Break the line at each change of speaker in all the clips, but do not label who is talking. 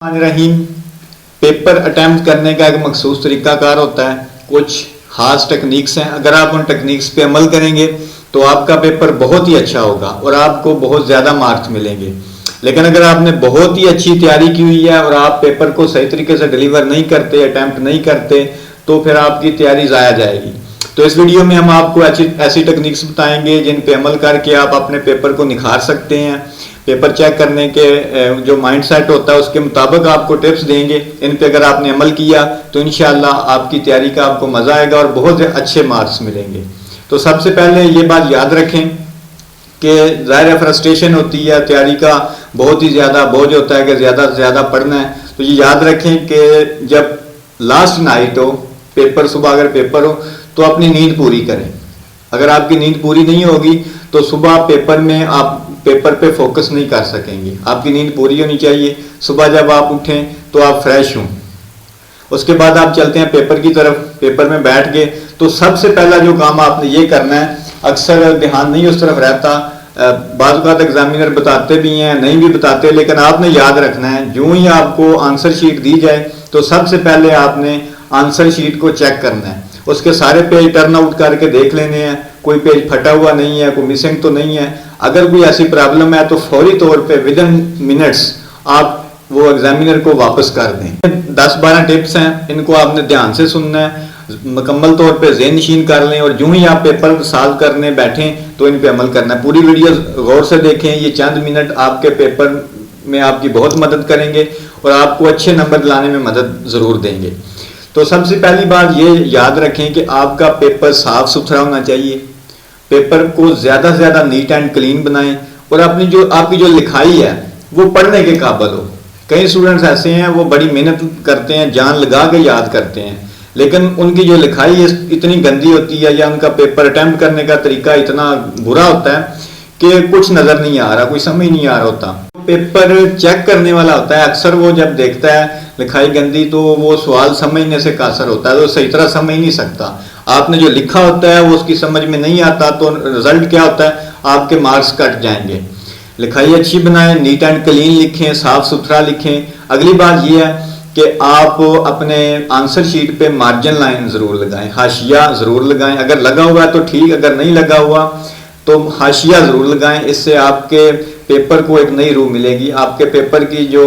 रहीम। Paper attempt करने का एक मखसूस तरीकाकार होता है, कुछ खास टेक्निक्स हैं। अगर आप उन टेक्निक्स पे अमल करेंगे तो आपका पेपर बहुत ही अच्छा होगा और आपको बहुत ज़्यादा मार्क्स मिलेंगे। लेकिन अगर आपने बहुत ही अच्छी तैयारी की हुई है और आप पेपर को सही तरीके से डिलीवर नहीं करते, अटैम्प्ट नहीं करते, तो फिर आपकी तैयारी ज़ाया जाएगी। तो इस वीडियो में हम आपको ऐसी टेक्निक्स बताएंगे जिन पे अमल करके आप अपने पेपर को निखार सकते हैं। पेपर चेक करने के जो माइंड सेट होता है उसके मुताबिक आपको टिप्स देंगे। इन पे अगर आपने अमल किया तो इंशाल्लाह आपकी तैयारी का आपको मज़ा आएगा और बहुत अच्छे मार्क्स मिलेंगे। तो सबसे पहले ये बात याद रखें कि ज़ाहिर फ्रस्ट्रेशन होती है, तैयारी का बहुत ही ज़्यादा बोझ होता है कि ज़्यादा से ज़्यादा पढ़ना है। तो ये याद रखें कि जब लास्ट नाइट हो, पेपर सुबह अगर पेपर हो तो अपनी नींद पूरी करें। अगर आपकी नींद पूरी नहीं होगी तो सुबह पेपर में आप पेपर पे फोकस नहीं कर सकेंगे। आपकी नींद पूरी होनी चाहिए। सुबह जब आप उठें तो आप फ्रेश हों। उसके बाद आप चलते हैं पेपर की तरफ। पेपर में बैठ गए तो सबसे पहला जो काम आपने ये करना है, अक्सर ध्यान नहीं उस तरफ रहता, बाज़ औक़ात एग्जामिनर बताते भी हैं, नहीं भी बताते, लेकिन आपने याद रखना है यूं ही आपको आंसर शीट दी जाए तो सबसे पहले आपने आंसर शीट को चेक करना है। उसके सारे पेज टर्न आउट करके देख लेने हैं, कोई पेज फटा हुआ नहीं है, कोई मिसिंग तो नहीं है। अगर कोई ऐसी प्रॉब्लम है तो फौरी तौर पे विदिन मिनट्स आप वो एग्जामिनर को वापस कर दें। 10-12 टिप्स हैं, इनको आपने ध्यान से सुनना है, मुकम्मल तौर पे ज़हन नशीन कर लें और यूं ही आप पेपर सॉल्व करने बैठें तो इन पे अमल करना है। पूरी वीडियो गौर से देखें, ये चंद मिनट आपके पेपर में आपकी बहुत मदद करेंगे और आपको अच्छे नंबर लाने में मदद ज़रूर देंगे। तो सबसे पहली बात ये याद रखें कि आपका पेपर साफ सुथरा होना चाहिए। पेपर को ज़्यादा से ज़्यादा नीट एंड क्लीन बनाएं और आपकी जो लिखाई है वो पढ़ने के काबिल हो। कई स्टूडेंट्स ऐसे हैं वो बड़ी मेहनत करते हैं, जान लगा के याद करते हैं, लेकिन उनकी जो लिखाई है इतनी गंदी होती है या उनका पेपर अटैम्प्ट करने का तरीका इतना बुरा होता है कि कुछ नज़र नहीं आ रहा, कोई समझ नहीं आ रहा होता। पेपर चेक करने वाला होता है, अक्सर वो जब देखता है लिखाई गंदी तो वो सवाल समझने से कासर होता है, तो सही तरह समझ नहीं सकता। आपने जो लिखा होता है वो उसकी समझ में नहीं आता तो रिजल्ट क्या होता है, आपके मार्क्स कट जाएंगे। लिखाई अच्छी बनाएं, नीट एंड क्लीन लिखें, साफ सुथरा लिखें। अगली बात यह है कि आप अपने आंसर शीट पे मार्जिन लाइन ज़रूर लगाएं, हाशिया ज़रूर लगाएं। अगर लगा हुआ है तो ठीक, अगर नहीं लगा हुआ तो हाशिया ज़रूर लगाएं। इससे आपके पेपर को एक नई रूह मिलेगी, आपके पेपर की जो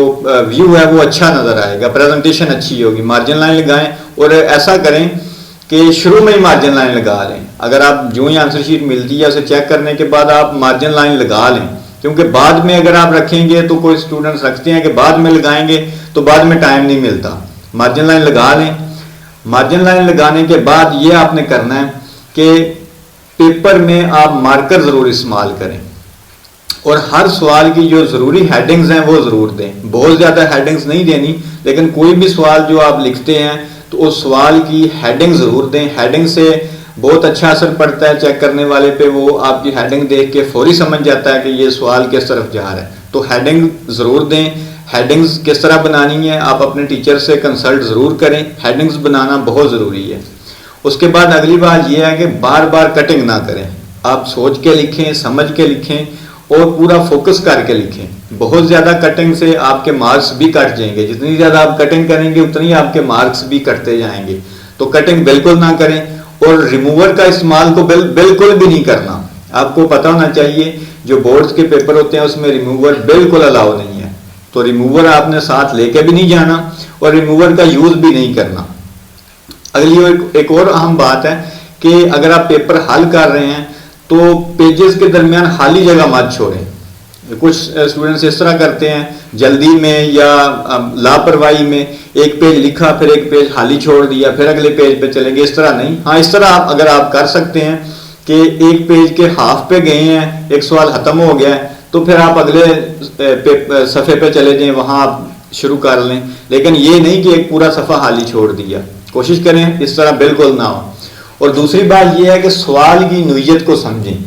व्यू है वो अच्छा नज़र आएगा, प्रेजेंटेशन अच्छी होगी। मार्जिन लाइन लगाएं और ऐसा करें कि शुरू में ही मार्जिन लाइन लगा लें। अगर आप जो ही आंसर शीट मिलती है उसे चेक करने के बाद आप मार्जिन लाइन लगा लें, क्योंकि बाद में अगर आप रखेंगे तो कोई स्टूडेंट्स रखते हैं कि बाद में लगाएंगे तो बाद में टाइम नहीं मिलता। मार्जिन लाइन लगा लें। मार्जिन लाइन लगाने के बाद ये आपने करना है कि पेपर में आप मार्कर ज़रूर इस्तेमाल करें और हर सवाल की जो ज़रूरी हेडिंग्स हैं वो ज़रूर दें। बहुत ज़्यादा हेडिंग्स नहीं देनी, लेकिन कोई भी सवाल जो आप लिखते हैं तो उस सवाल की हेडिंग ज़रूर दें। हेडिंग से बहुत अच्छा असर पड़ता है चेक करने वाले पे, वो आपकी हेडिंग देख के फौरी समझ जाता है कि ये सवाल किस तरफ जा रहा है। तो हेडिंग ज़रूर दें। हेडिंग्स किस तरह बनानी है आप अपने टीचर से कंसल्ट ज़रूर करें। हेडिंग्स बनाना बहुत ज़रूरी है। उसके बाद अगली बात यह है कि बार बार कटिंग ना करें। आप सोच के लिखें, समझ के लिखें और पूरा फोकस करके लिखें। बहुत ज़्यादा कटिंग से आपके मार्क्स भी कट जाएंगे। जितनी ज़्यादा आप कटिंग करेंगे उतनी आपके मार्क्स भी कटते जाएंगे। तो कटिंग बिल्कुल ना करें और रिमूवर का इस्तेमाल तो बिल्कुल भी नहीं करना। आपको पता होना चाहिए जो बोर्ड्स के पेपर होते हैं उसमें रिमूवर बिल्कुल अलाउ नहीं है। तो रिमूवर आपने साथ लेके भी नहीं जाना और रिमूवर का यूज़ भी नहीं करना। अगली एक और अहम बात है कि अगर आप पेपर हल कर रहे हैं तो पेजेस के दरमियान खाली जगह मत छोड़ें। कुछ स्टूडेंट्स इस तरह करते हैं जल्दी में या लापरवाही में, एक पेज लिखा फिर एक पेज खाली छोड़ दिया फिर अगले पेज पे चलेंगे। इस तरह नहीं। हाँ, इस तरह अगर आप कर सकते हैं कि एक पेज के हाफ पे गए हैं, एक सवाल ख़त्म हो गया है तो फिर आप अगले सफ़े पे चले जाएं, वहाँ आप शुरू कर लें। लेकिन ये नहीं कि एक पूरा सफ़ा खाली छोड़ दिया। कोशिश करें इस तरह बिल्कुल ना हो। और दूसरी बात यह है कि सवाल की नोयत को समझें।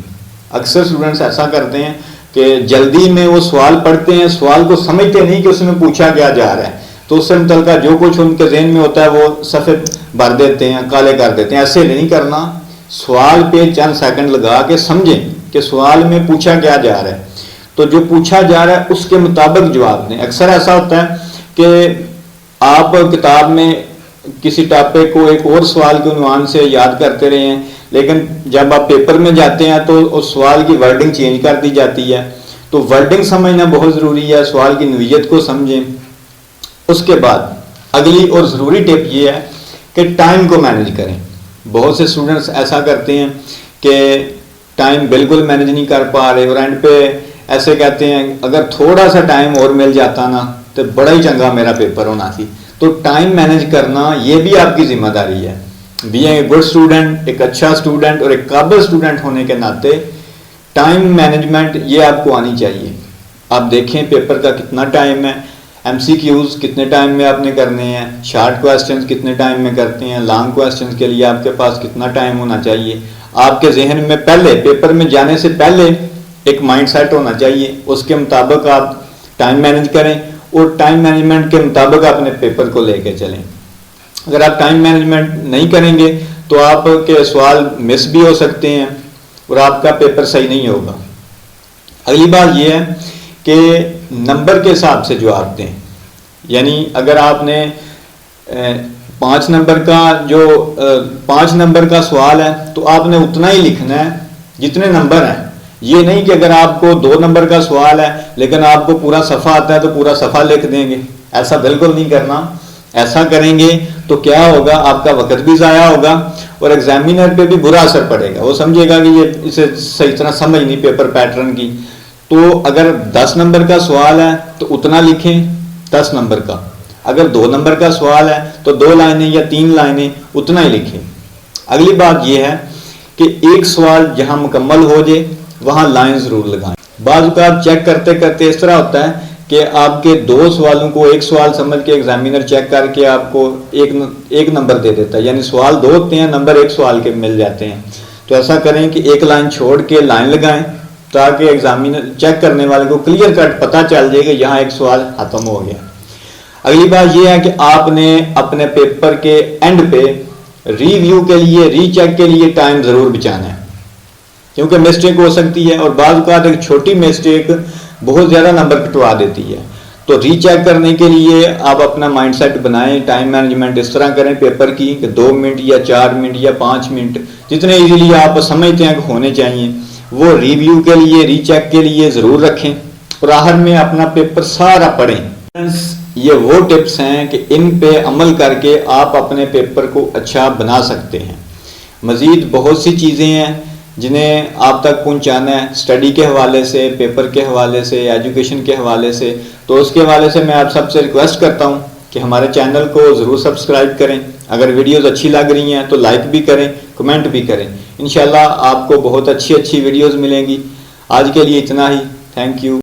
अक्सर स्टूडेंट्स ऐसा करते हैं कि जल्दी में वो सवाल पढ़ते हैं, सवाल को समझते नहीं कि उसमें पूछा क्या जा रहा है, तो उससे मुतल्लिका जो कुछ उनके ज़हन में होता है वो सफ़े भर देते हैं, काले कर देते हैं। ऐसे नहीं करना। सवाल पे चंद सेकंड लगा के समझें कि सवाल में पूछा क्या जा रहा है, तो जो पूछा जा रहा है उसके मुताबिक जवाब दें। अक्सर ऐसा होता है कि आप किताब में किसी टॉपिक को एक और सवाल के उन्वान से याद करते रहे हैं, लेकिन जब आप पेपर में जाते हैं तो उस सवाल की वर्डिंग चेंज कर दी जाती है। तो वर्डिंग समझना बहुत ज़रूरी है, सवाल की नोयत को समझें। उसके बाद अगली और ज़रूरी टिप ये है कि टाइम को मैनेज करें। बहुत से स्टूडेंट्स ऐसा करते हैं कि टाइम बिल्कुल मैनेज नहीं कर पा रहे और एंड पे ऐसे कहते हैं अगर थोड़ा सा टाइम और मिल जाता ना तो बड़ा ही चंगा मेरा पेपर होना थी। तो टाइम मैनेज करना ये भी आपकी जिम्मेदारी है। बीइंग ए गुड स्टूडेंट, एक अच्छा स्टूडेंट और एक काबिल स्टूडेंट होने के नाते टाइम मैनेजमेंट ये आपको आनी चाहिए। आप देखें पेपर का कितना टाइम है, MCQs कितने टाइम में आपने करने हैं, शॉर्ट क्वेश्चंस कितने टाइम में करते हैं, लॉन्ग क्वेश्चंस के लिए आपके पास कितना टाइम होना चाहिए। आपके जहन में पहले पेपर में जाने से पहले एक माइंड सेट होना चाहिए, उसके मुताबिक आप टाइम मैनेज करें और टाइम मैनेजमेंट के मुताबिक अपने पेपर को लेके चलें। अगर आप टाइम मैनेजमेंट नहीं करेंगे तो आपके सवाल मिस भी हो सकते हैं और आपका पेपर सही नहीं होगा। अगली बात यह है कि नंबर के हिसाब से जवाब दें। यानी अगर आपने 5 नंबर का 5 नंबर का सवाल है तो आपने उतना ही लिखना है जितने नंबर हैं। ये नहीं कि अगर आपको 2 नंबर का सवाल है लेकिन आपको पूरा सफ़ा आता है तो पूरा सफ़ा लिख देंगे, ऐसा बिल्कुल नहीं करना। ऐसा करेंगे तो क्या होगा, आपका वक्त भी ज़ाया होगा और एग्जामिनर पे भी बुरा असर पड़ेगा। वो समझेगा कि ये इसे सही तरह समझ नहीं पेपर पैटर्न की। तो अगर 10 नंबर का सवाल है तो उतना लिखें 10 नंबर का। अगर 2 नंबर का सवाल है तो 2 लाइनें या 3 लाइनें उतना ही लिखें। अगली बात यह है कि एक सवाल जहां मुकम्मल हो जाए वहां लाइन ज़रूर लगाएं। बाज़ आप चेक करते करते इस तरह होता है कि आपके 2 सवालों को एक सवाल समझ के एग्जामिनर चेक करके आपको एक नंबर दे देता है। यानी सवाल 2 होते हैं, नंबर एक सवाल के मिल जाते हैं। तो ऐसा करें कि एक लाइन छोड़ के लाइन लगाएं ताकि एग्जामिनर चेक करने वाले को क्लियर कट पता चल जाए कि यहाँ एक सवाल खत्म हो गया। अगली बात यह है कि आपने अपने पेपर के एंड पे रिव्यू के लिए, रीचेक के लिए टाइम ज़रूर बचाना है, क्योंकि मिस्टेक हो सकती है और बाज़ औक़ात एक छोटी मिस्टेक बहुत ज़्यादा नंबर कटवा देती है। तो रीचेक करने के लिए आप अपना माइंडसेट बनाएं, टाइम मैनेजमेंट इस तरह करें पेपर की कि 2 मिनट या 4 मिनट या 5 मिनट जितने इजीली आप समझते हैं कि होने चाहिए वो रिव्यू के लिए, रीचेक के लिए ज़रूर रखें और आखिर में अपना पेपर सारा पढ़ें। ये वो टिप्स हैं कि इन पे अमल करके आप अपने पेपर को अच्छा बना सकते हैं। मज़ीद बहुत सी चीज़ें हैं जिन्हें आप तक पहुंचाना है, स्टडी के हवाले से, पेपर के हवाले से, एजुकेशन के हवाले से। तो उसके हवाले से मैं आप सबसे रिक्वेस्ट करता हूं कि हमारे चैनल को ज़रूर सब्सक्राइब करें। अगर वीडियोस अच्छी लग रही हैं तो लाइक भी करें, कमेंट भी करें। इंशाल्लाह आपको बहुत अच्छी वीडियोस मिलेंगी। आज के लिए इतना ही। Thank you.